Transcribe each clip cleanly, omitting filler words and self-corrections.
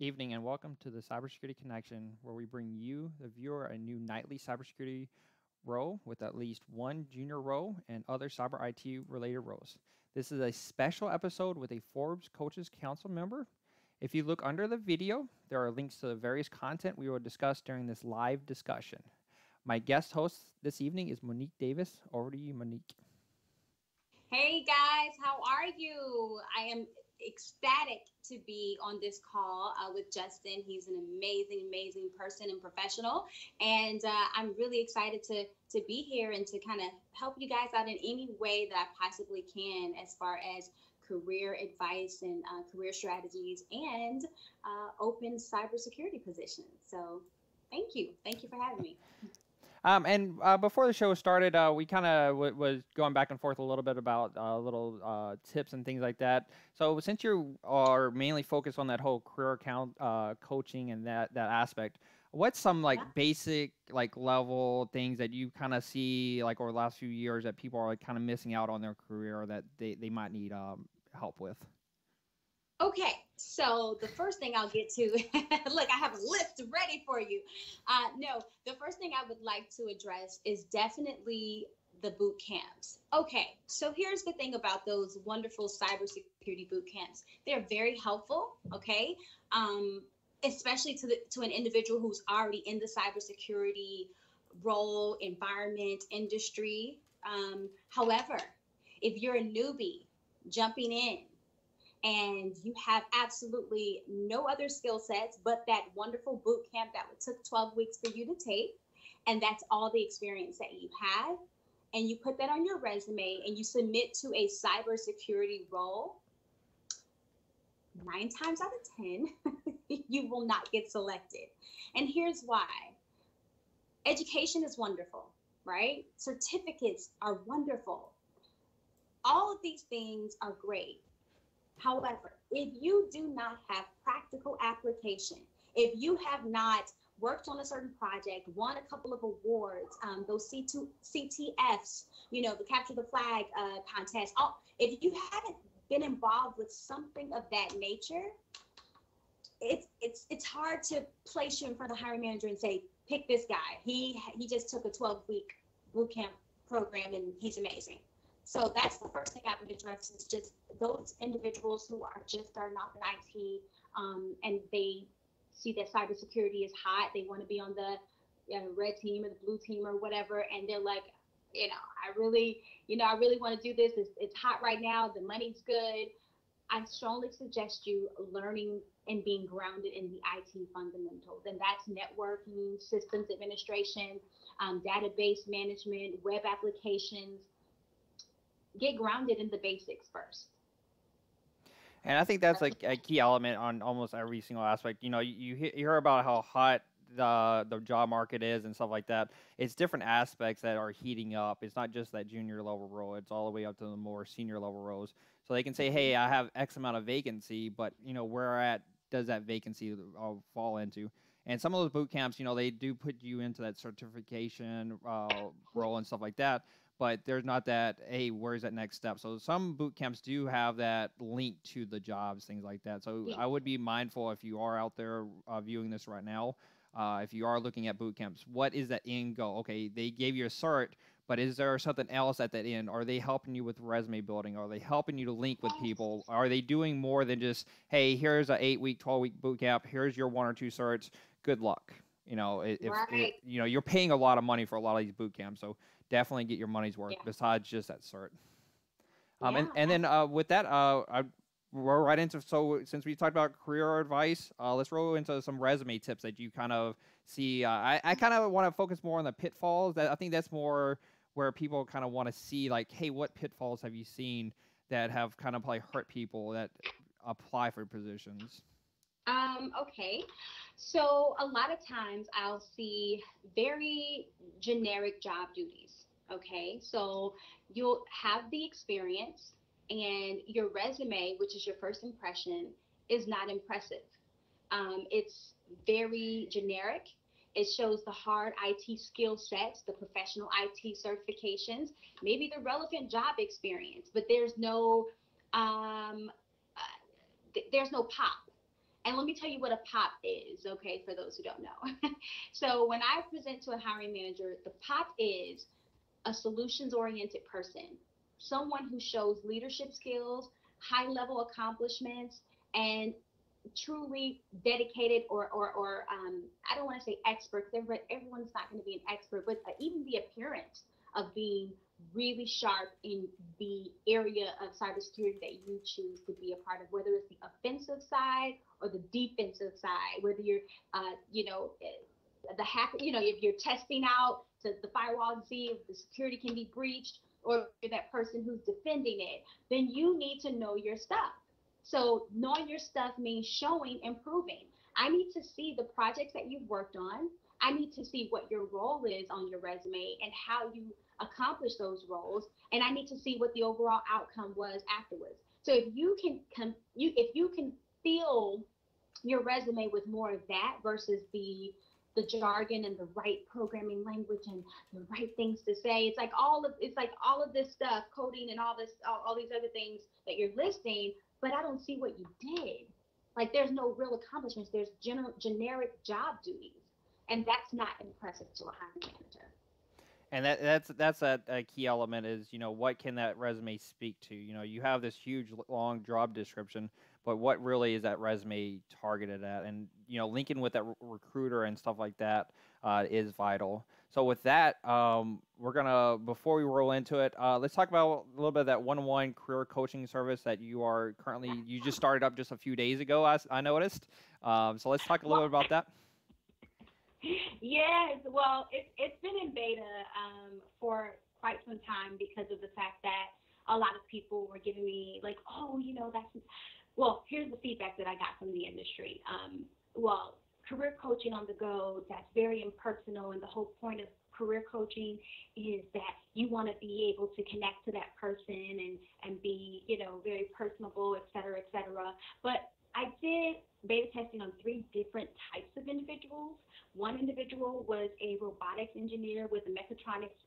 evening, and welcome to the Cybersecurity Connection, where we bring you, the viewer, a new nightly cybersecurity role with at least one junior role and other cyber IT related roles. This is a special episode with a Forbes Coaches Council member. If you look under the video, there are links to the various content we will discuss during this live discussion. My guest host this evening is Monique Davis. Over to you, Monique. Hey guys, how are you? I am ecstatic to be on this call with Justin. He's an amazing person and professional, and I'm really excited to be here and to kind of help you guys out in any way that I possibly can as far as career advice and career strategies and open cybersecurity positions. So, thank you for having me. And before the show started, we kind of was going back and forth a little bit about little tips and things like that. So since you are mainly focused on that whole career account coaching and that aspect, what's some like Yeah. basic like level things that you kind of see like over the last few years that people are like kind of missing out on their career or that they might need help with? Okay, so the first thing I'll get to, look, I have a list ready for you. No, the first thing I would like to address is definitely the boot camps. Okay, so here's the thing about those wonderful cybersecurity boot camps. They're very helpful, okay, especially to an individual who's already in the cybersecurity role, environment, industry. However, if you're a newbie jumping in, and you have absolutely no other skill sets but that wonderful boot camp that took 12 weeks for you to take, and that's all the experience that you have, and you put that on your resume and you submit to a cybersecurity role, 9 times out of 10, you will not get selected. And here's why. Education is wonderful, right? Certificates are wonderful. All of these things are great. However, if you do not have practical application, if you have not worked on a certain project, won a couple of awards, those CTFs, the capture the flag contest, if you haven't been involved with something of that nature, it's hard to place you in front of the hiring manager and say, pick this guy. He just took a 12-week boot camp program and he's amazing. So that's the first thing I would address is just those individuals who are just starting off in IT, and they see that cybersecurity is hot. They want to be on the red team or the blue team or whatever, and they're like, I really want to do this. It's hot right now. The money's good. I strongly suggest you learning and being grounded in the IT fundamentals, and that's networking, systems administration, database management, web applications. Get grounded in the basics first. And I think that's like a key element on almost every single aspect. You hear about how hot the job market is and stuff like that. It's different aspects that are heating up. It's not just that junior level role. It's all the way up to the more senior level roles. So they can say, hey, I have X amount of vacancy, but where at does that vacancy fall into? And some of those boot camps, they do put you into that certification role and stuff like that. But there's not that, hey, where's that next step? So some boot camps do have that link to the jobs, things like that. So I would be mindful if you are out there viewing this right now, if you are looking at boot camps, what is that end goal? Okay, they gave you a cert, but is there something else at that end? Are they helping you with resume building? Are they helping you to link with people? Are they doing more than just, hey, here's an 8-week, 12-week boot camp. Here's your 1 or 2 certs. Good luck. If you're paying a lot of money for a lot of these boot camps, so definitely get your money's worth besides just that cert. And then with that, we're right into, so since we talked about career advice, let's roll into some resume tips that you kind of see. I kind of want to focus more on the pitfalls. I think that's more where people kind of want to see, like, hey, what pitfalls have you seen that have kind of probably hurt people that apply for positions? Okay. So a lot of times I'll see very generic job duties. Okay. So you'll have the experience and your resume, which is your first impression, is not impressive. It's very generic. It shows the hard IT skill sets, the professional IT certifications, maybe the relevant job experience, but there's no pop. And let me tell you what a POP is, okay, for those who don't know. So when I present to a hiring manager, the POP is a solutions oriented person, someone who shows leadership skills, high level accomplishments, and truly dedicated or I don't want to say experts. Everyone's not going to be an expert, but even the appearance of being really sharp in the area of cybersecurity that you choose to be a part of, whether it's the offensive side or the defensive side, whether you're, you know, the hack, you know, if you're testing out to the firewall to see if the security can be breached, or if you're that person who's defending it, then you need to know your stuff. So knowing your stuff means showing and proving. I need to see the projects that you've worked on. I need to see what your role is on your resume and how you accomplish those roles. And I need to see what the overall outcome was afterwards. So if you can if you can fill your resume with more of that versus the jargon and the right programming language and the right things to say. It's like all of this stuff, coding and all these other things that you're listing, but I don't see what you did. Like there's no real accomplishments. There's generic job duties, and that's not impressive to a hiring manager. And that's a key element is, you know, what can that resume speak to? You know, you have this huge long job description, but what really is that resume targeted at? And, you know, linking with that recruiter and stuff like that is vital. So with that, we're gonna, before we roll into it, let's talk about a little bit of that one-on-one career coaching service that you just started up just a few days ago, I noticed. So let's talk a little bit about that. Yes, well, it's been in beta for quite some time because of the fact that a lot of people were giving me like, oh, you know, well, here's the feedback that I got from the industry. Well, career coaching on the go, that's very impersonal, and the whole point of career coaching is that you want to be able to connect to that person and be, you know, very personable, et cetera, et cetera. But I did beta testing on 3 different types of individuals. One individual was a robotics engineer with a mechatronics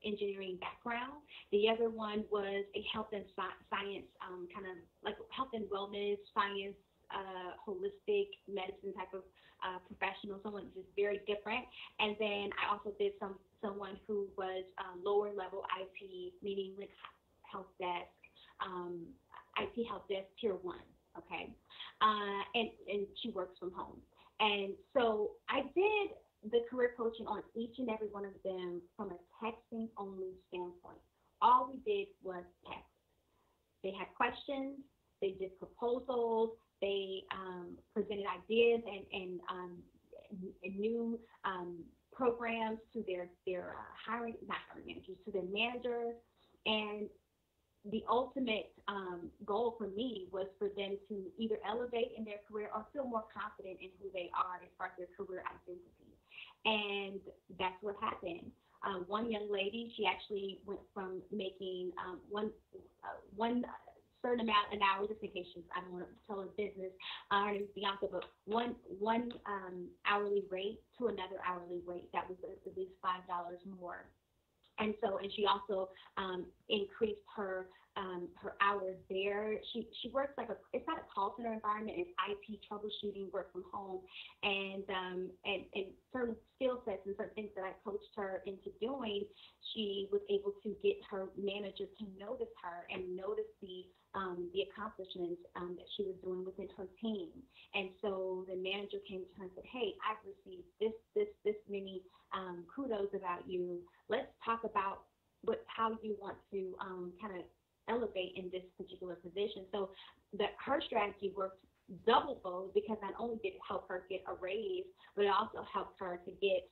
engineering background. The other one was a health and science, kind of like health and wellness, science, holistic medicine type of professional, someone just very different. And then I also did someone who was lower level IT, meaning like help desk, IT help desk tier 1. Okay. And she works from home. And so I did the career coaching on each and every one of them from a texting only standpoint. All we did was text. They had questions, they did proposals, they presented ideas and new programs to their not hiring managers, to their managers. And the ultimate goal for me was for them to either elevate in their career or feel more confident in who they are as far as their career identity. And that's what happened. One young lady, she actually went from making one certain amount an hour, just in case I don't want to tell her business, her name is Bianca, but one hourly rate to another hourly rate that was at least $5 more. And she also increased her hours there. She works like it's not a call center environment, it's IT troubleshooting, work from home, and certain skill sets and certain things that I coached her into doing. She was able to get her manager to notice her and notice the accomplishments that she was doing within her team. And so the manager came to her and said, "Hey, I've received this many kudos about you. Let's talk about how you want to kind of elevate in this particular position." So her strategy worked double fold, because not only did it help her get a raise, but it also helped her to get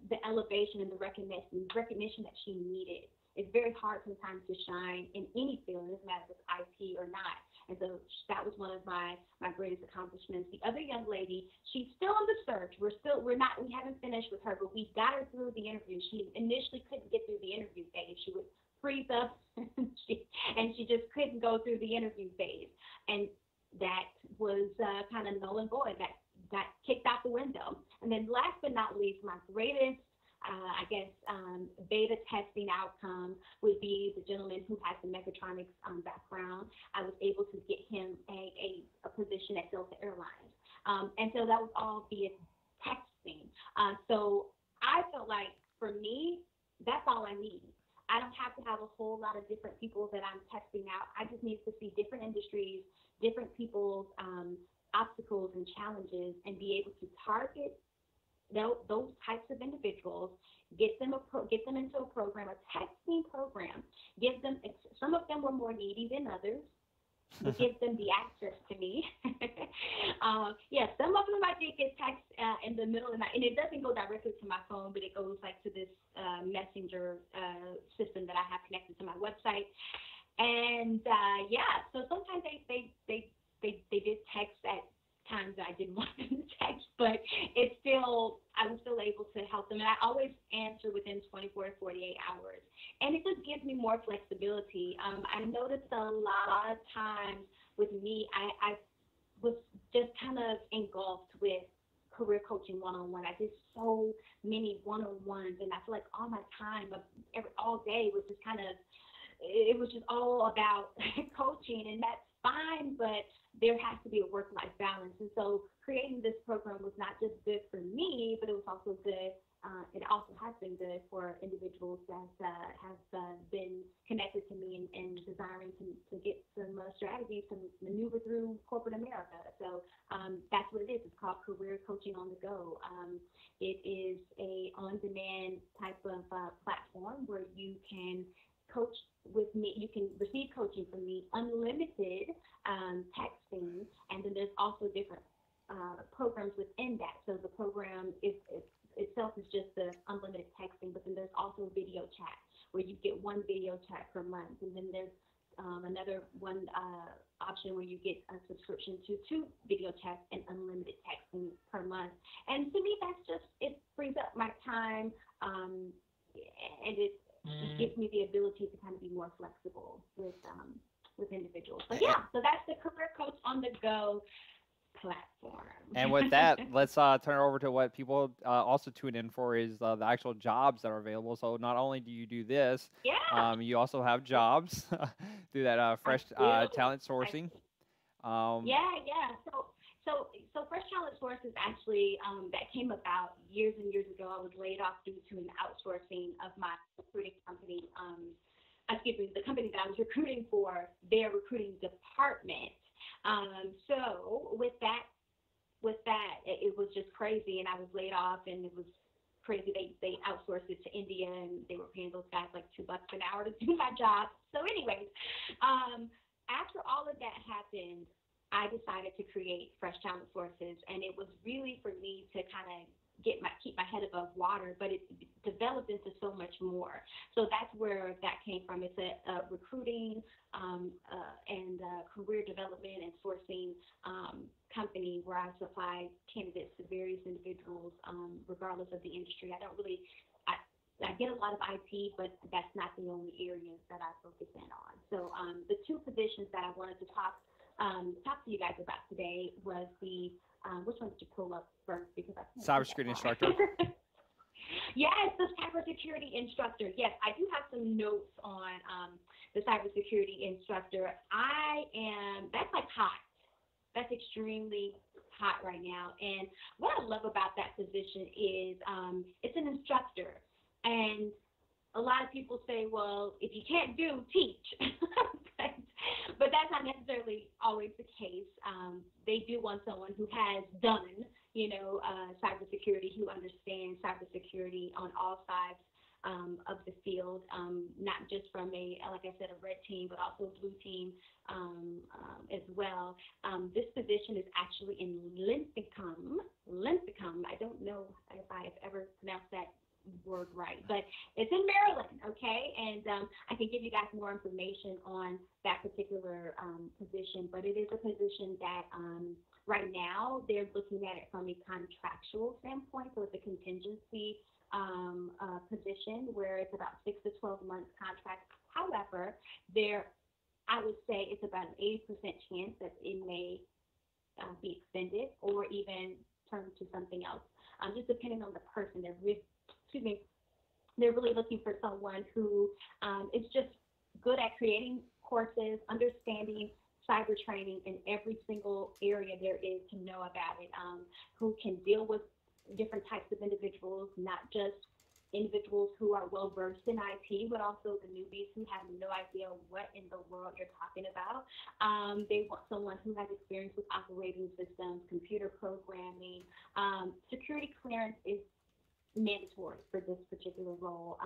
the elevation and the recognition that she needed. It's very hard sometimes to shine in any field, it doesn't matter if it's IT or not. And so that was one of my greatest accomplishments. The other young lady, she's still in the search. We haven't finished with her, but we got her through the interview. She initially couldn't get through the interview phase. She would freeze up and she just couldn't go through the interview phase. And that was kind of null and void. That got kicked out the window. And then last but not least, my greatest I guess, beta testing outcome would be the gentleman who has the mechatronics background. I was able to get him a position at Delta Airlines. And so that was all via texting. So I felt like for me, that's all I need. I don't have to have a whole lot of different people that I'm testing out. I just need to see different industries, different people's obstacles and challenges, and be able to target those types of individuals, get them into a program, a texting program. Give them, some of them were more needy than others, but give them the access to me. Yeah, some of them I did get text in the middle of the night, and it doesn't go directly to my phone, but it goes like to this messenger system that I have connected to my website. And yeah, so sometimes they did text at times that I didn't want them to text, but I was still able to help them. And I always answer within 24 to 48 hours. And it just gives me more flexibility. I noticed a lot of times with me, I was just kind of engulfed with career coaching one-on-one. I did so many one-on-ones, and I feel like all my time, all day was just it was just all about coaching, and that's fine, but there has to be a work-life balance. And so creating this program was not just good for me, but it was also good. It also has been good for individuals that have been connected to me and desiring to get some strategies to maneuver through corporate America. So that's what it is. It's called Career Coaching on the Go. It is a on-demand type of platform where you can coach with me. You can receive coaching from me, unlimited texting, and then there's also different programs within that. So the program itself is just the unlimited texting, but then there's also video chat where you get one video chat per month, and then there's another one option where you get a subscription to 2 video chats and unlimited texting per month. And to me, it frees up my time, and it gives me the ability to kind of be more flexible with individuals. But yeah, so that's the Career Coach on the Go platform. And with that, let's turn it over to what people also tune in for is the actual jobs that are available. So not only do you do this, you also have jobs through that fresh talent sourcing. Yeah. So Fresh Talent Source is actually that came about years and years ago. I was laid off due to an outsourcing of my recruiting company. The company that I was recruiting for, their recruiting department. So with that, it was just crazy, and I was laid off, and it was crazy. They outsourced it to India, and they were paying those guys like $2 an hour to do my job. So anyways, after all of that happened, I decided to create Fresh Talent Sources, and it was really for me to kind of keep my head above water, but it developed into so much more. So that's where that came from. It's a recruiting and career development and sourcing company where I supply candidates to various individuals, regardless of the industry. I get a lot of IT, but that's not the only areas that I focus in on. So the 2 positions that I wanted to talk to you guys about today was the which one did you pull up first? Because cybersecurity instructor. Yes, the cybersecurity instructor. Yes, I do have some notes on the cybersecurity instructor. That's like hot. That's extremely hot right now. And what I love about that position is it's an instructor. And a lot of people say, well, if you can't do, teach. But that's not necessarily always the case. They do want someone who has done, cybersecurity, who understands cybersecurity on all sides of the field, not just from like I said, a red team, but also a blue team as well. This position is actually in Linthicum. I don't know if I have ever pronounced that word right, but it's in Maryland, okay? And I can give you guys more information on that particular position, but it is a position that right now they're looking at it from a contractual standpoint, so it's a contingency position where it's about 6 to 12 months contract. However, I would say it's about an 80% chance that it may be extended or even turn to something else, just depending on the person. They're really looking for someone who is just good at creating courses, understanding cyber training in every single area there is to know about it, who can deal with different types of individuals, not just individuals who are well versed in IT, but also the newbies who have no idea what in the world you're talking about. They want someone who has experience with operating systems, computer programming. Security clearance is mandatory for this particular role,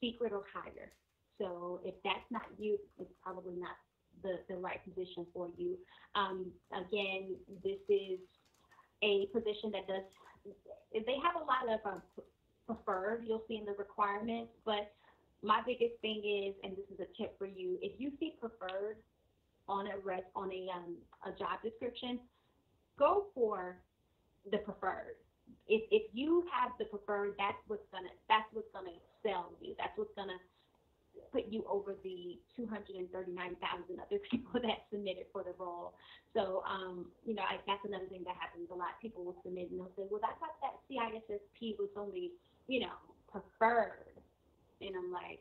secret or higher. So if that's not you, it's probably not the right position for you. Again, this is a position that does, they have a lot of preferred, you'll see in the requirements, but my biggest thing is, and this is a tip for you, if you see preferred on a job description, go for the preferred. If you have the preferred, that's what's gonna sell you. That's what's gonna put you over the 239,000 other people that submitted for the role. So, that's another thing that happens a lot. People will submit and they'll say, well, I thought that CISSP was only, preferred. And I'm like,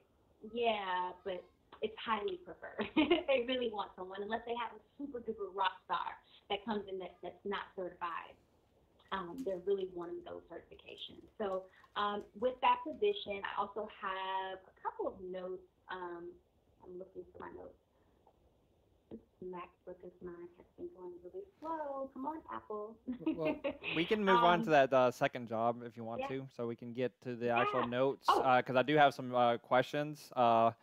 yeah, but it's highly preferred. They really want someone, unless they have a super duper rock star that comes in that's not certified. They're really wanting those certifications. So with that position, I also have a couple of notes. I'm looking for my notes. This MacBook of mine has been going really slow. Come on, Apple. Well, we can move on to that second job if you want yeah. to, so we can get to the actual Yeah. notes, Oh, because I do have some questions that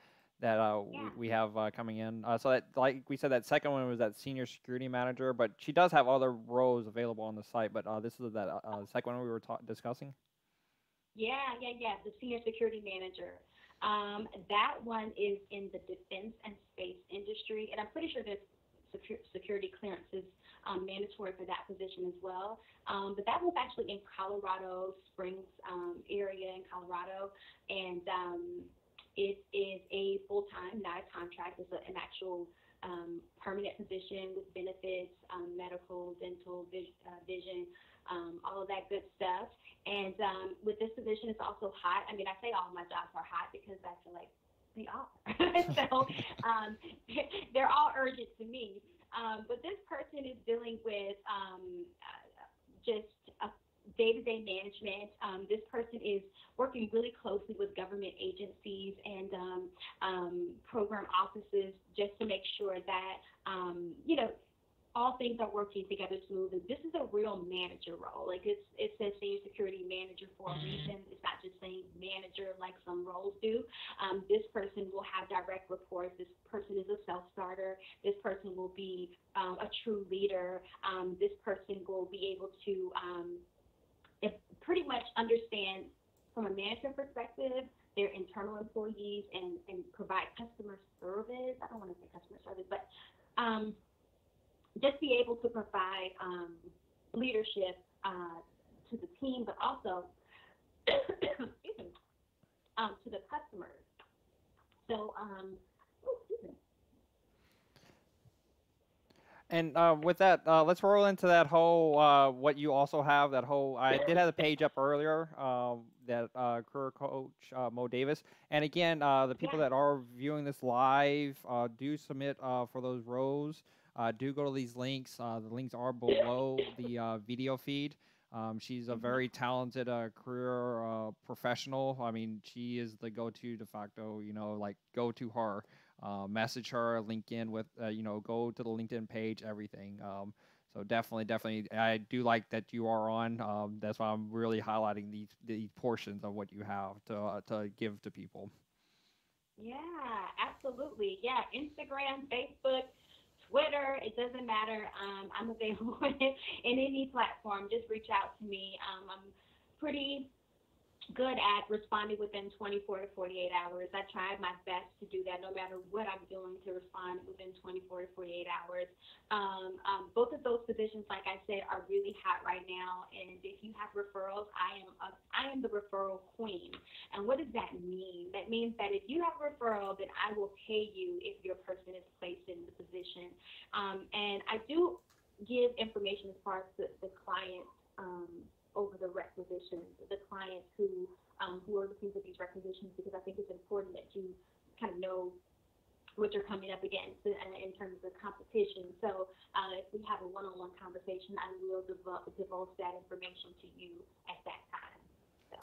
yeah. we have coming in. So that, like we said, that second one was that senior security manager, but she does have other roles available on the site. But this is that second one we were discussing. Yeah. The senior security manager. That one is in the defense and space industry, and I'm pretty sure this security clearance is mandatory for that position as well. But that was actually in Colorado Springs area in Colorado, and it is a full-time, not a contract. It's an actual permanent position with benefits, medical, dental, vision, all of that good stuff. And with this position, it's also hot. I mean, I say all my jobs are hot because I feel like they are. So they're all urgent to me. But this person is dealing with just a day-to-day management. This person is working really closely with government agencies and program offices just to make sure that, all things are working together smoothly. This is a real manager role. Like it says senior security manager for a reason. It's not just saying manager like some roles do. This person will have direct reports. This person is a self-starter. This person will be a true leader. This person will be able to pretty much understand from a management perspective their internal employees and provide customer service. I don't want to say customer service, but just be able to provide leadership to the team, but also excuse me, to the customers. So, excuse me. And with that, let's roll into that whole what you also have. That whole I did have the page up earlier. That career coach Mo Davis. And again, the people Yeah. that are viewing this live do submit for those roles. Do go to these links. The links are below the video feed. She's a very talented career professional. I mean, she is the go-to de facto. Like go to her. Message her, LinkedIn with, go to the LinkedIn page, everything. So definitely, I do like that you are on. That's why I'm really highlighting these portions of what you have to give to people. Yeah, absolutely. Yeah, Instagram, Facebook, Twitter, it doesn't matter. I'm available in any platform. Just reach out to me. I'm pretty good at responding within 24 to 48 hours. I try my best to do that no matter what I'm doing, to respond within 24 to 48 hours. Both of those positions, like I said, are really hot right now. And if you have referrals, I am the referral queen. And what does that mean? That means that if you have a referral, then I will pay you if your person is placed in the position. And I do give information as far as the client over the requisitions, the clients who who are looking for these requisitions, because I think it's important that you kind of know what you're coming up against in terms of competition. So if we have a one-on-one conversation, I will divulge that information to you at that time. So.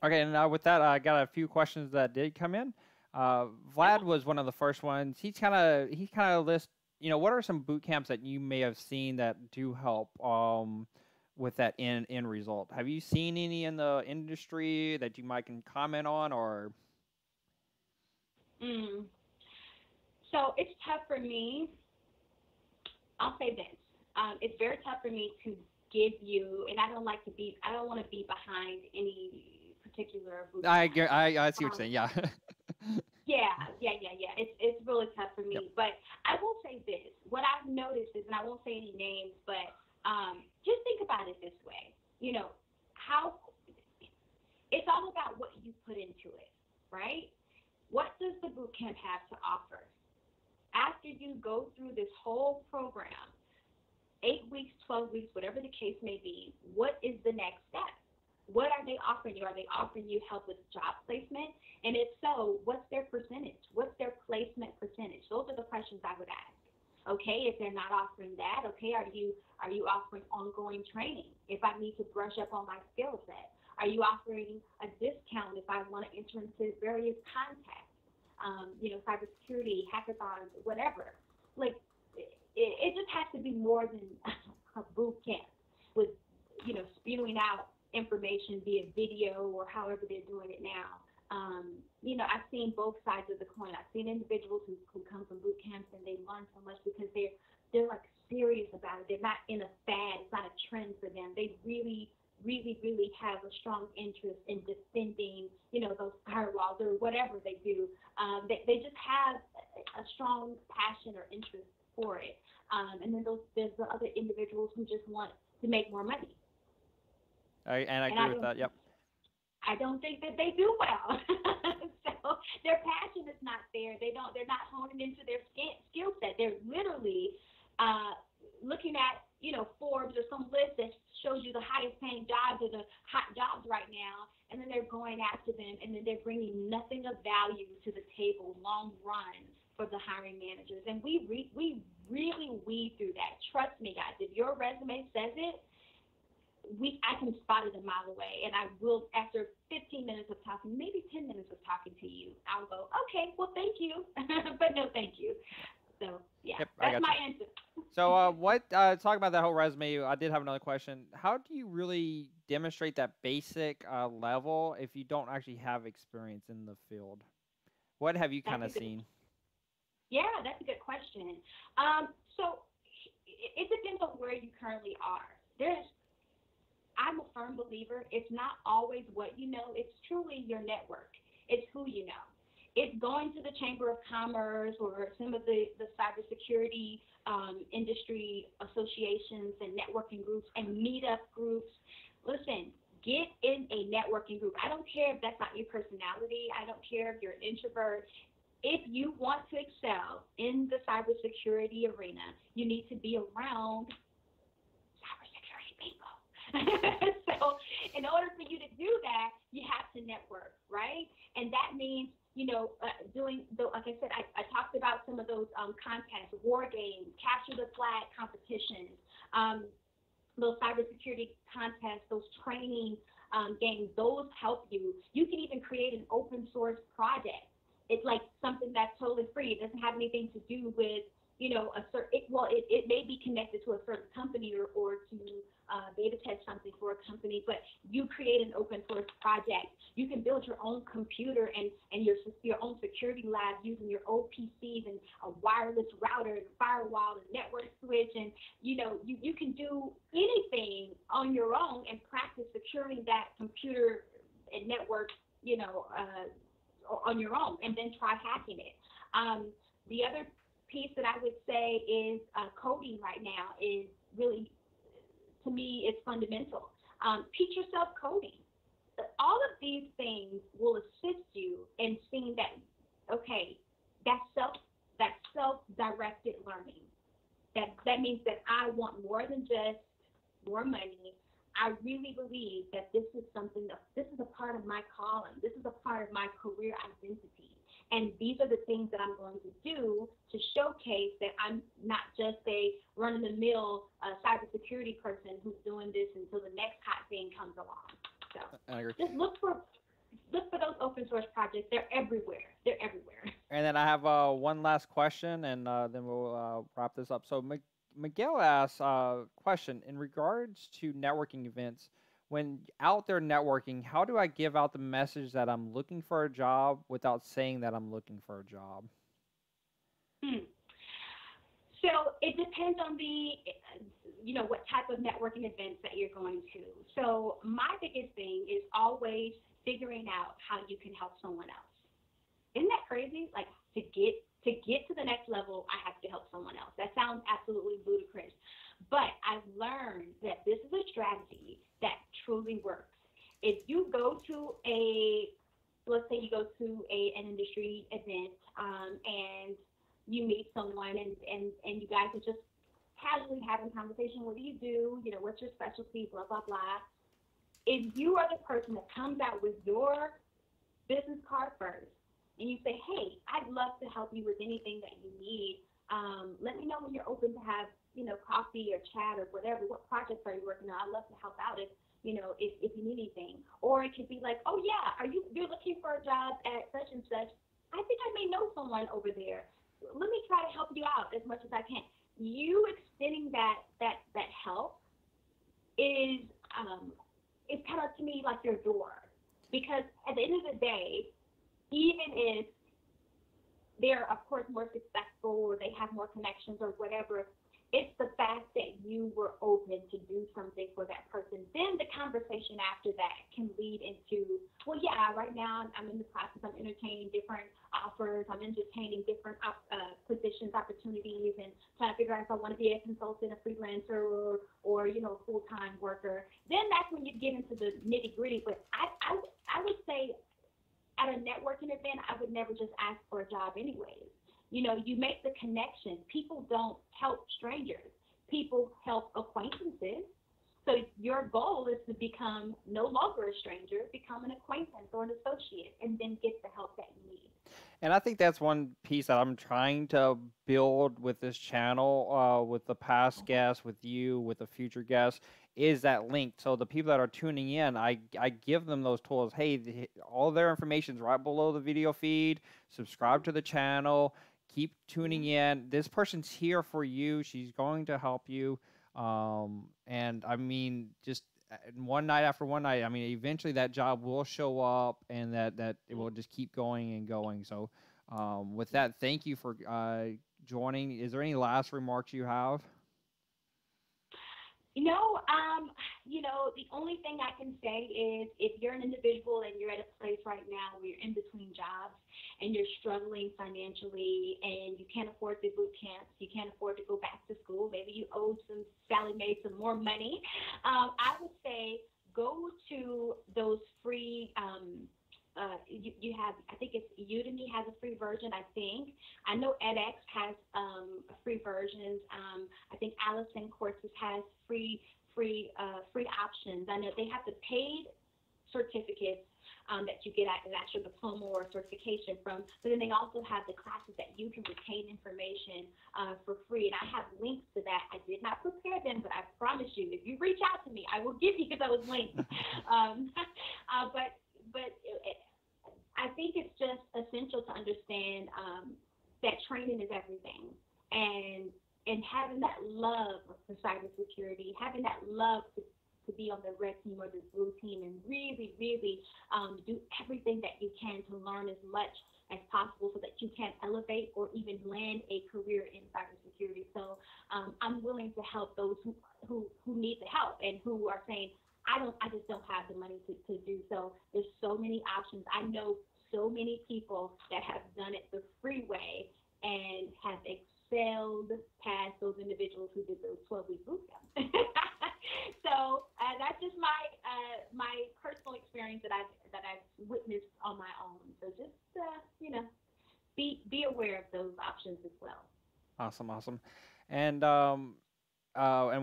Okay, and with that, I got a few questions that did come in. Vlad was one of the first ones. He kind of lists, what are some boot camps that you may have seen that do help with that end result? Have you seen any in the industry that you might can comment on, or? So it's tough for me. I'll say this. It's very tough for me to give you, and I don't want to be behind any particular boot camp. I see what you're saying. Yeah. Yeah. It's really tough for me. Yep. But I will say this. What I've noticed is, and I won't say any names, but just think about it this way. How it's all about what you put into it, right? What does the boot camp have to offer? After you go through this whole program, 8 weeks, 12 weeks, whatever the case may be, what is the next step? What are they offering you? Are they offering you help with job placement? And if so, what's their percentage? What's their placement percentage? Those are the questions I would ask. Okay, if they're not offering that, okay, are you offering ongoing training if I need to brush up on my skill set? Are you offering a discount if I want to enter into various contacts? Cybersecurity, hackathons, whatever. Like, it just has to be more than a boot camp with, spewing out information via video or however they're doing it now. I've seen both sides of the coin. I've seen individuals who come from boot camps and they learn so much because they're like serious about it. They're not in a fad. It's not a trend for them. They really, really, really have a strong interest in defending, those firewalls or whatever they do. They just have a strong passion or interest for it. And then there's the other individuals who just want to make more money. I agree with that. Yep. I don't think that they do well. So their passion is not there. They're not honing into their skill set. They're literally looking at, Forbes or some list that shows you the highest paying jobs or the hot jobs right now, and then they're going after them, and then they're bringing nothing of value to the table long run for the hiring managers. And we really weed through that. Trust me, guys. If your resume says it, I can spot it a mile away, and I will, after 15 minutes of talking, maybe 10 minutes of talking to you, I'll go, okay, well, thank you, but no thank you. So, yeah, yep, that's my answer. So talking about that whole resume, I did have another question. How do you really demonstrate that basic level if you don't actually have experience in the field? What have you kind of seen? Yeah, that's a good question. So it depends on where you currently are. I'm a firm believer, it's not always what you know, it's truly your network. It's who you know. It's going to the Chamber of Commerce or some of the cybersecurity industry associations and networking groups and meetup groups. Listen, get in a networking group. I don't care if that's not your personality. I don't care if you're an introvert. If you want to excel in the cybersecurity arena, you need to be around cybersecurity people. So in order for you to do that, you have to network, right? And that means, doing, like I said, I talked about some of those contests, war games, capture the flag competitions, those cybersecurity contests, those training games, those help you. You can even create an open source project. It's like something that's totally free. It doesn't have anything to do with, it may be connected to a certain company or to beta test something for a company, but you create an open source project. You can build your own computer and your own security lab using your old PCs and a wireless router and firewall and network switch, and you can do anything on your own and practice securing that computer and network on your own, and then try hacking it. The other piece that I would say is coding right now is really, to me, it's fundamental. Teach yourself coding. All of these things will assist you in seeing that, okay, that's self-directed learning. That means that I want more than just more money. I really believe that this is something that this is a part of my calling. This is a part of my career identity. And these are the things that I'm going to do to showcase that I'm not just a run of the mill cybersecurity person who's doing this until the next hot thing comes along. So I agree. just look for those open source projects. They're everywhere. They're everywhere. And then I have one last question, and then we'll wrap this up. So Miguel asks question in regards to networking events. When out there networking, how do I give out the message that I'm looking for a job without saying that I'm looking for a job? Hmm. So it depends on what type of networking events that you're going to. So my biggest thing is always figuring out how you can help someone else. Isn't that crazy? Like to get to the next level, I have to help someone else. That sounds absolutely ludicrous. But I've learned that this is a strategy that truly works. If you go to let's say you go to an industry event and you meet someone and you guys are just casually having a conversation. What do you do? What's your specialty? Blah, blah, blah. If you are the person that comes out with your business card first and you say, hey, I'd love to help you with anything that you need. Let me know when you're open to have, coffee or chat or whatever. What projects are you working on? I'd love to help out if you need anything. Or it could be like, oh yeah, you're looking for a job at such and such. I think I may know someone over there. Let me try to help you out as much as I can. You extending that help is kind of to me like your door, because at the end of the day, even if they're of course more successful or they have more connections or whatever, it's the fact that you were open to do something for that person. Then the conversation after that can lead into, well, yeah, right now I'm in the process. I'm entertaining different offers. I'm entertaining different positions, opportunities, and trying to figure out if I want to be a consultant, a freelancer, or a full-time worker. Then that's when you get into the nitty-gritty. But I would say at a networking event, I would never just ask for a job anyways. You make the connection. People don't help strangers. People help acquaintances. So your goal is to become no longer a stranger, become an acquaintance or an associate, and then get the help that you need. And I think that's one piece that I'm trying to build with this channel, with the past guests, with you, with the future guests, is that link. So the people that are tuning in, I give them those tools. Hey, all their information is right below the video feed. Subscribe to the channel. Keep tuning in. This person's here for you. She's going to help you. And I mean, just one night after one night, I mean, eventually that job will show up, and that it will just keep going and going. So, with that, thank you for joining. Is there any last remarks you have? The only thing I can say is if you're an individual and you're at a place right now where you're in between jobs and you're struggling financially and you can't afford the boot camps, you can't afford to go back to school, maybe you owe Sally Mae some more money, I would say go to those free you have, I think it's Udemy has a free version, I think. I know edX has free versions. I think Allison Courses has free options. I know they have the paid certificates that you get an actual diploma or certification from, but then they also have the classes that you can retain information for free. And I have links to that. I did not prepare them, but I promise you, if you reach out to me, I will give you those links. But I think it's just essential to understand that training is everything, and having that love for cybersecurity, having that love to be on the red team or the blue team, and really, really do everything that you can to learn as much as possible so that you can elevate or even land a career in cybersecurity. So I'm willing to help those who need the help and who are saying, I just don't have the money to do so. There's so many options. I know so many people that have done it the free way and have excelled past those individuals who did those 12-week boot camps. So that's just my personal experience that I've witnessed on my own. So just be aware of those options as well. Awesome. And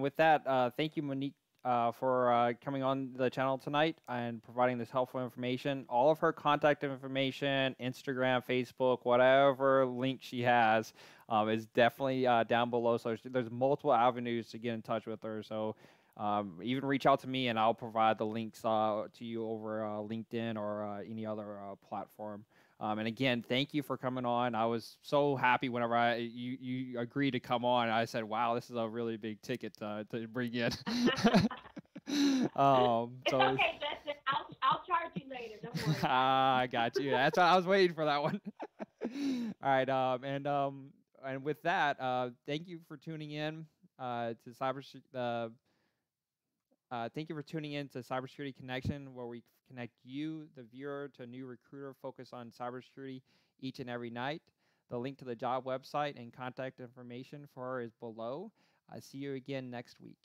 with that, thank you, Monique for coming on the channel tonight and providing this helpful information. All of her contact information, Instagram, Facebook, whatever link she has, is definitely down below. So there's multiple avenues to get in touch with her. So even reach out to me, and I'll provide the links to you over LinkedIn or any other platform. And again, thank you for coming on. I was so happy whenever you agreed to come on. I said, "Wow, this is a really big ticket to bring in." It's So okay, Justin. I'll charge you later. Don't worry. I got you. That's what I was waiting for that one. All right, and with that, thank you for tuning in to thank you for tuning in to Cybersecurity Connection, where we connect you, the viewer, to a new recruiter focused on cybersecurity each and every night. The link to the job website and contact information for her is below. See you again next week.